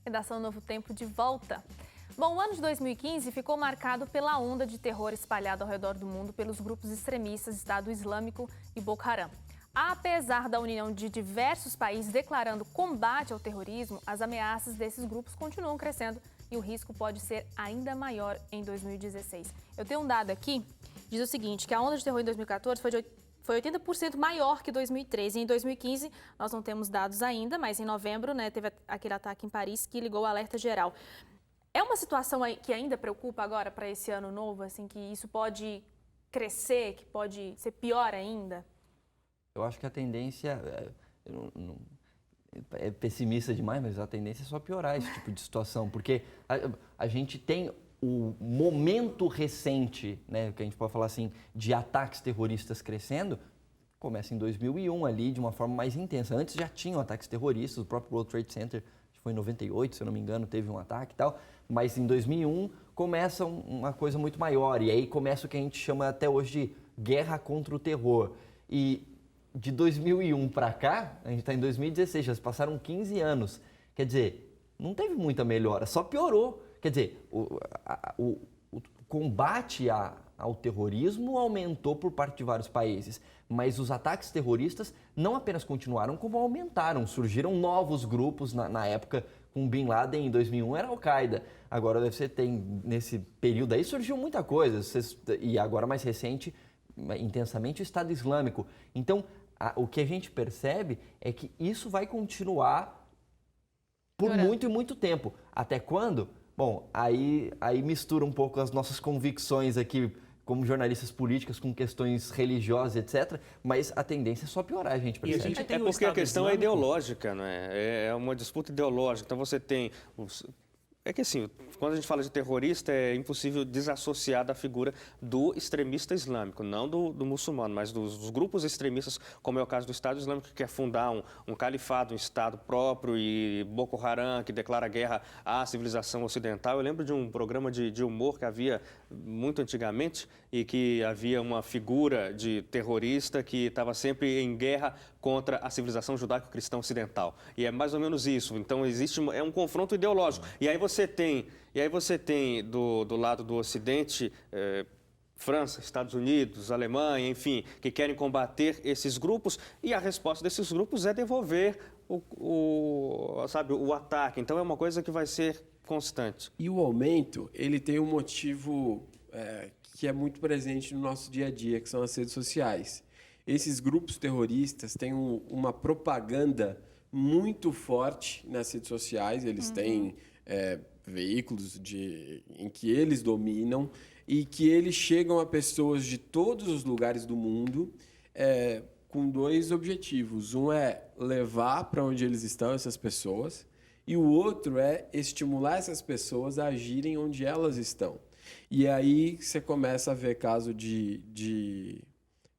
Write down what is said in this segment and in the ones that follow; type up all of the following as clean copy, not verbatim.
Redação Novo Tempo de volta. Bom, o ano de 2015 ficou marcado pela onda de terror espalhada ao redor do mundo pelos grupos extremistas Estado Islâmico e Boko Haram. Apesar da união de diversos países declarando combate ao terrorismo, as ameaças desses grupos continuam crescendo e o risco pode ser ainda maior em 2016. Eu tenho um dado aqui, diz o seguinte, que a onda de terror em 2014 foi 80% maior que 2013. Em 2015, nós não temos dados ainda, mas em novembro, teve aquele ataque em Paris que ligou o alerta geral. É uma situação que ainda preocupa agora para esse ano novo, assim, que isso pode crescer, que pode ser pior ainda? Eu acho que a tendência é pessimista demais, mas a tendência é só piorar esse tipo de situação, porque a gente tem o momento recente, né, que a gente pode falar assim, de ataques terroristas crescendo, começa em 2001 ali, de uma forma mais intensa. Antes já tinham ataques terroristas, o próprio World Trade Center, acho que foi em 98, se eu não me engano, teve um ataque e tal, mas em 2001 começa uma coisa muito maior, e aí começa o que a gente chama até hoje de guerra contra o terror. E de 2001 para cá, a gente está em 2016, já se passaram 15 anos, quer dizer, não teve muita melhora, só piorou. Quer dizer, o combate ao terrorismo aumentou por parte de vários países, mas os ataques terroristas não apenas continuaram, como aumentaram. Surgiram novos grupos na época, com Bin Laden em 2001 era Al-Qaeda. Agora você tem, nesse período aí, surgiu muita coisa, e agora mais recente, intensamente, o Estado Islâmico. Então, o que a gente percebe é que isso vai continuar por muito e muito tempo. Até quando? Bom, aí mistura um pouco as nossas convicções aqui como jornalistas políticos com questões religiosas, etc. Mas a tendência é só piorar, a gente percebe. E a gente porque a questão é ideológica, não é? É uma disputa ideológica. Então você tem... É que assim, quando a gente fala de terrorista, é impossível desassociar da figura do extremista islâmico, não do muçulmano, mas dos grupos extremistas, como é o caso do Estado Islâmico, que quer fundar um califado, um Estado próprio, e Boko Haram, que declara guerra à civilização ocidental. Eu lembro de um programa de humor que havia muito antigamente e que havia uma figura de terrorista que estava sempre em guerra contra a civilização judaico-cristã ocidental. E é mais ou menos isso. Então, é um confronto ideológico. E aí você tem do lado do Ocidente, França, Estados Unidos, Alemanha, enfim, que querem combater esses grupos, e a resposta desses grupos é devolver o ataque. Então, é uma coisa que vai ser constante. E o aumento, ele tem um motivo que é muito presente no nosso dia a dia, que são as redes sociais. Esses grupos terroristas têm uma propaganda muito forte nas redes sociais, eles têm veículos em que eles dominam e que eles chegam a pessoas de todos os lugares do mundo com dois objetivos. Um é levar para onde eles estão essas pessoas e o outro é estimular essas pessoas a agirem onde elas estão. E aí você começa a ver caso de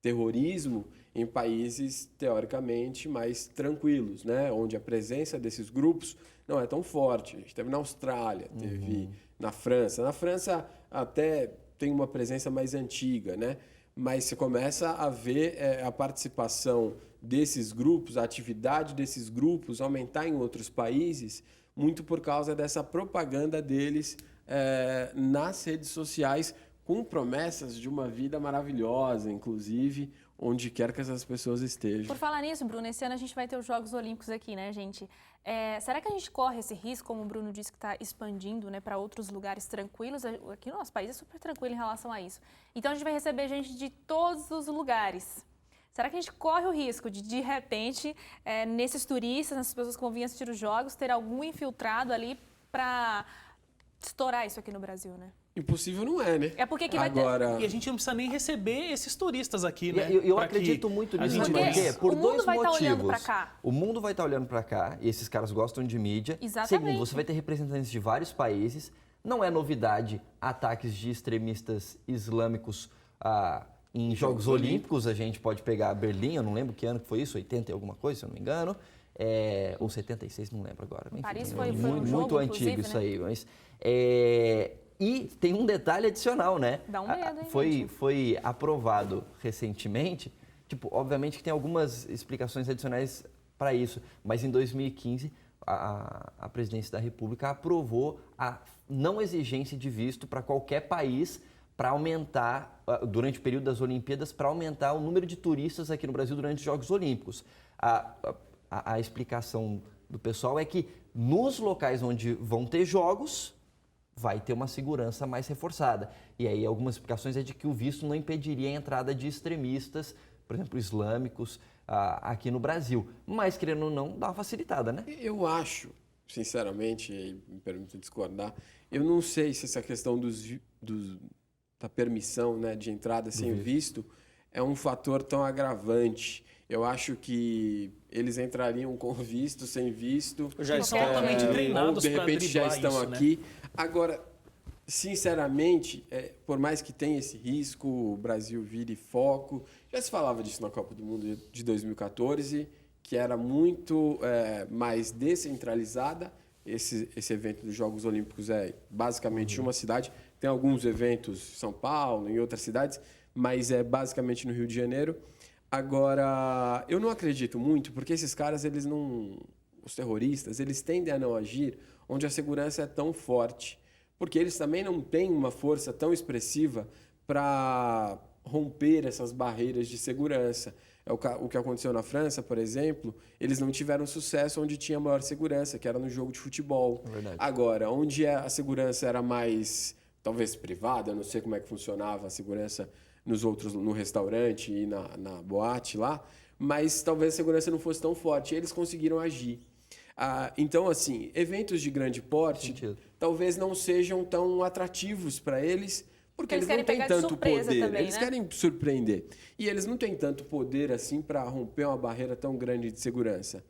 terrorismo em países teoricamente mais tranquilos, né? Onde a presença desses grupos não é tão forte. A gente teve na Austrália, teve na França. Na França até tem uma presença mais antiga, né? Mas você começa a ver a participação desses grupos, a atividade desses grupos aumentar em outros países, muito por causa dessa propaganda deles nas redes sociais, com promessas de uma vida maravilhosa, inclusive, onde quer que essas pessoas estejam. Por falar nisso, Bruno, esse ano a gente vai ter os Jogos Olímpicos aqui, né, gente? Será que a gente corre esse risco, como o Bruno disse, que está expandindo, né, para outros lugares tranquilos? Aqui no nosso país é super tranquilo em relação a isso. Então a gente vai receber gente de todos os lugares. Será que a gente corre o risco de repente, nesses turistas, nessas pessoas que vão vir assistir os Jogos, ter algum infiltrado ali para estourar isso aqui no Brasil, né? Impossível não é, né? É porque que vai Agora... E a gente não precisa nem receber esses turistas aqui, né? Eu acredito muito nisso, porque por dois motivos. O mundo vai estar olhando para cá, e esses caras gostam de mídia. Exatamente. Segundo, você vai ter representantes de vários países. Não é novidade ataques de extremistas islâmicos em Jogos Olímpicos. A gente pode pegar Berlim, eu não lembro que ano que foi isso, 80 e alguma coisa, se eu não me engano. Ou 76, não lembro agora. Enfim, Paris foi muito antigo isso aí, mas... E tem um detalhe adicional, né? Dá um medo, hein, foi aprovado recentemente, obviamente que tem algumas explicações adicionais para isso, mas em 2015 a presidência da República aprovou a não exigência de visto para qualquer país para aumentar, durante o período das Olimpíadas, para aumentar o número de turistas aqui no Brasil durante os Jogos Olímpicos. A explicação do pessoal é que nos locais onde vão ter jogos, vai ter uma segurança mais reforçada. E aí algumas explicações é de que o visto não impediria a entrada de extremistas, por exemplo, islâmicos, aqui no Brasil. Mas, querendo ou não, dá uma facilitada, né? Eu acho, sinceramente, e me permito discordar, eu não sei se essa questão da permissão, né, de entrada sem visto é um fator tão agravante. Eu acho que eles entrariam com visto, sem visto. Já Eles são altamente treinados ou de para repente já driblar estão isso, aqui. Agora, sinceramente, por mais que tenha esse risco, o Brasil vire foco. Já se falava disso na Copa do Mundo de 2014, que era muito mais descentralizada. Esse evento dos Jogos Olímpicos é basicamente uma cidade. Tem alguns eventos em São Paulo, em outras cidades, mas é basicamente no Rio de Janeiro. Agora, eu não acredito muito, porque esses caras, eles não... Os terroristas, eles tendem a não agir onde a segurança é tão forte. Porque eles também não têm uma força tão expressiva para romper essas barreiras de segurança. O que aconteceu na França, por exemplo, eles não tiveram sucesso onde tinha maior segurança, que era no jogo de futebol. Verdade. Agora, onde a segurança era mais, talvez privada, eu não sei como é que funcionava a segurança no restaurante e na boate lá, mas talvez a segurança não fosse tão forte. Eles conseguiram agir. Então, assim, eventos de grande porte talvez não sejam tão atrativos para eles, porque eles não têm tanto poder. Também, eles querem surpreender. E eles não têm tanto poder assim para romper uma barreira tão grande de segurança.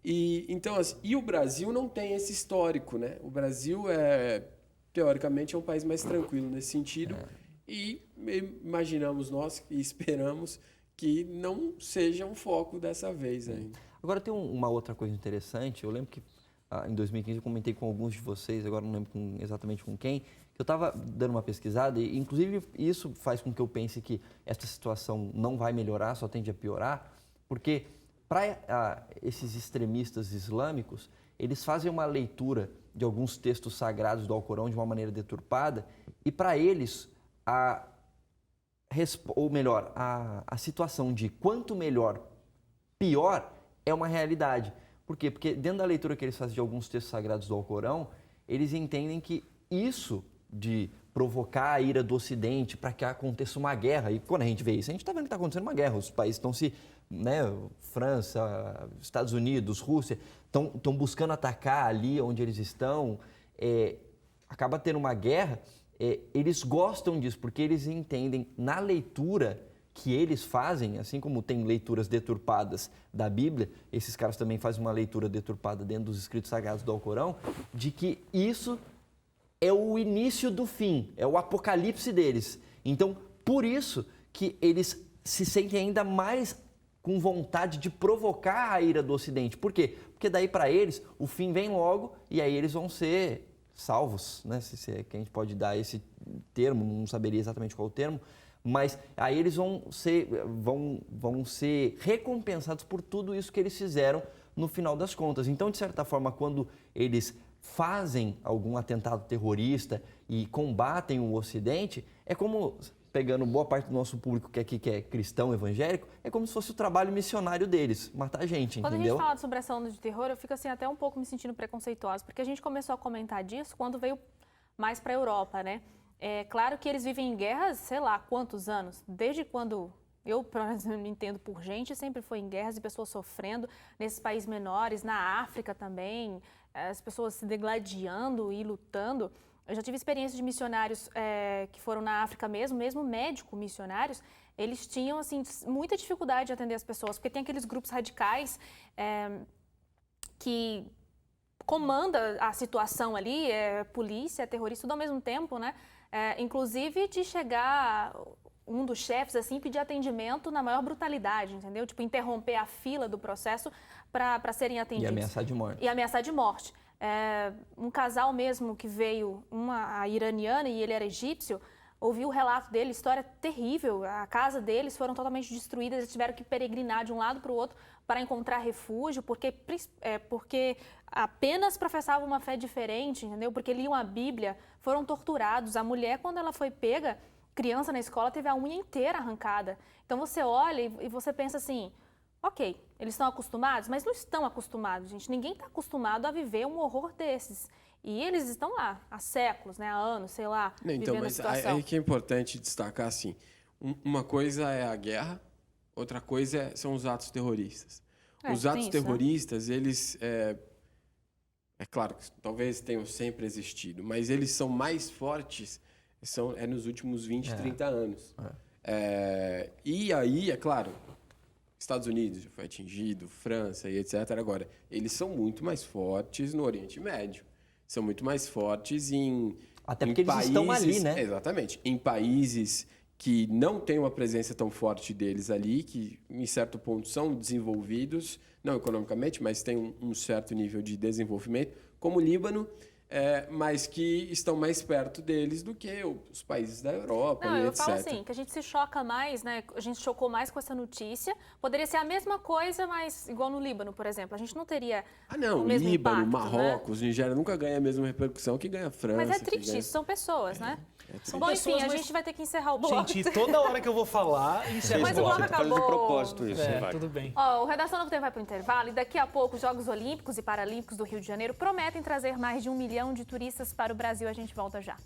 Então, assim, e o Brasil não tem esse histórico, né? O Brasil teoricamente, é um país mais tranquilo nesse sentido. E imaginamos nós e esperamos que não seja um foco dessa vez ainda. Agora tem uma outra coisa interessante. Eu lembro que em 2015 eu comentei com alguns de vocês, agora não lembro exatamente com quem, que eu estava dando uma pesquisada e, inclusive, isso faz com que eu pense que essa situação não vai melhorar, só tende a piorar, porque para esses extremistas islâmicos, eles fazem uma leitura de alguns textos sagrados do Alcorão de uma maneira deturpada e, para eles, a situação de quanto melhor, pior, é uma realidade. Por quê? Porque dentro da leitura que eles fazem de alguns textos sagrados do Alcorão, eles entendem que isso de provocar a ira do Ocidente para que aconteça uma guerra, e quando a gente vê isso, a gente está vendo que está acontecendo uma guerra, os países estão se, França, Estados Unidos, Rússia, estão buscando atacar ali onde eles estão, acaba tendo uma guerra, eles gostam disso, porque eles entendem na leitura que eles fazem, assim como tem leituras deturpadas da Bíblia, esses caras também fazem uma leitura deturpada dentro dos escritos sagrados do Alcorão, de que isso é o início do fim, é o apocalipse deles. Então, por isso que eles se sentem ainda mais com vontade de provocar a ira do Ocidente. Por quê? Porque daí para eles o fim vem logo e aí eles vão ser salvos, né? Se é que a gente pode dar esse termo, não saberia exatamente qual o termo, mas aí eles vão ser recompensados por tudo isso que eles fizeram no final das contas. Então, de certa forma, quando eles fazem algum atentado terrorista e combatem o Ocidente, é como, pegando boa parte do nosso público que é cristão, evangélico, é como se fosse o trabalho missionário deles, matar gente, Quando entendeu? a gente fala sobre essa onda de terror, eu fico assim até um pouco me sentindo preconceituosa, porque a gente começou a comentar disso quando veio mais para a Europa, né? É claro que eles vivem em guerras, sei lá, quantos anos, desde quando eu, por exemplo, me entendo por gente, sempre foi em guerras e pessoas sofrendo, nesses países menores, na África também, as pessoas se degladiando e lutando. Eu já tive experiência de missionários que foram na África mesmo médico missionários, eles tinham assim, muita dificuldade de atender as pessoas, porque tem aqueles grupos radicais que comanda a situação ali, polícia, terrorista, tudo ao mesmo tempo, né? Inclusive de chegar um dos chefes assim pedir atendimento na maior brutalidade, entendeu? Tipo, interromper a fila do processo para serem atendidos. E ameaçar de morte. E ameaçar de morte. Um casal mesmo que veio, a iraniana e ele era egípcio, ouvi o relato dele, história terrível. A casa deles foram totalmente destruídas, eles tiveram que peregrinar de um lado para o outro para encontrar refúgio, porque apenas professavam uma fé diferente, entendeu? Porque liam a Bíblia, foram torturados. A mulher, quando ela foi pega, criança na escola, teve a unha inteira arrancada. Então você olha e você pensa assim, ok, eles estão acostumados, mas não estão acostumados, gente. Ninguém está acostumado a viver um horror desses. E eles estão lá há séculos, né, há anos, sei lá, então, vivendo a mas situação. aí que é importante destacar assim, uma coisa é a guerra, outra coisa são os atos terroristas. Os atos terroristas, né? Eles, é claro que talvez tenham sempre existido, mas eles são mais fortes nos últimos 20, 30 anos. E aí, é claro, Estados Unidos já foi atingido, França e etc. Agora, eles são muito mais fortes no Oriente Médio. São muito mais fortes até porque eles estão ali, né? Exatamente. Em países que não têm uma presença tão forte deles ali, que em certo ponto são desenvolvidos, não economicamente, mas têm um certo nível de desenvolvimento, como o Líbano, mas que estão mais perto deles do que os países da Europa e etc. Falo assim, que a gente se choca mais, né? A gente chocou mais com essa notícia. Poderia ser a mesma coisa, mas igual no Líbano, por exemplo. A gente não teria o mesmo Líbano, impacto, Marrocos, né? Nigéria nunca ganha a mesma repercussão que ganha a França. Mas é triste, isso são pessoas, né? São Bom, pessoas, enfim, a mas... gente vai ter que encerrar o bloco. Gente, toda hora que eu vou falar, encerra Mas o o bloco. bloco Faz de acabou. propósito isso, vai. Tudo bem. Ó, o Redação Novo Tempo vai para o intervalo e daqui a pouco os Jogos Olímpicos e Paralímpicos do Rio de Janeiro prometem trazer mais de 1 milhão de turistas para o Brasil. A gente volta já.